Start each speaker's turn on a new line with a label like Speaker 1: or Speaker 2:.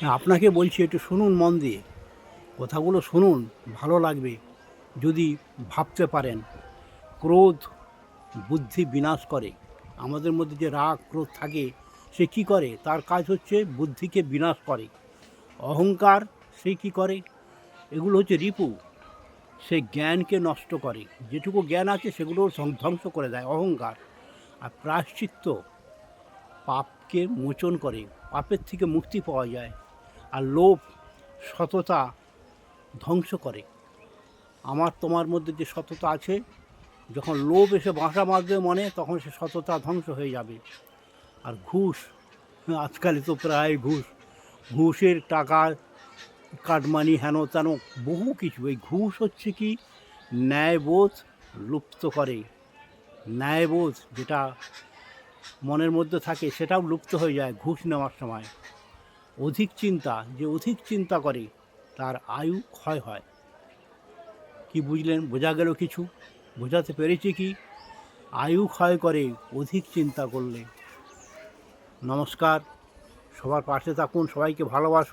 Speaker 1: আপনাকে বলছি একটু শুনুন মন দিয়ে, কথাগুলো শুনুন, ভালো লাগবে যদি ভাবতে পারেন। ক্রোধ বুদ্ধি বিনাশ করে। আমাদের মধ্যে যে রাগ ক্রোধ থাকে, সে কী করে? তার কাজ হচ্ছে বুদ্ধিকে বিনাশ করে। অহংকার সে কী করে? এগুলো হচ্ছে রিপু, সে জ্ঞানকে নষ্ট করে। যেটুকু জ্ঞান আছে সেগুলো ধ্বংস করে দেয় অহংকার। আর প্রায়শ্চিত্ত পাপকে মোচন করে, পাপের থেকে মুক্তি পাওয়া যায়। আর লোভ সততা ধ্বংস করে। আমার তোমার মধ্যে যে সততা আছে, যখন লোভ এসে বাসা বাঁধবে মনে, তখন সে সততা ধ্বংস হয়ে যাবে। আর ঘুষ, আজকাল তো প্রায় ঘুষ, ঘুষের টাকা, কাটমানি, হেন তেন বহু কিছু। এই ঘুষ হচ্ছে কি, ন্যায়বোধ লুপ্ত করে। ন্যায়বোধ যেটা মনের মধ্যে থাকে সেটাও লুপ্ত হয়ে যায় ঘুষ নেওয়ার সময়। অধিক চিন্তা, যে অধিক চিন্তা করে তার আয়ু ক্ষয় হয়। কি বুঝলেন? বোঝা গেল কিছু? বোঝাতে পেরেছি কি? আয়ু ক্ষয় করে অধিক চিন্তা করলে। নমস্কার, সবার পাশে থাকুন, সবাইকে ভালোবাসুন।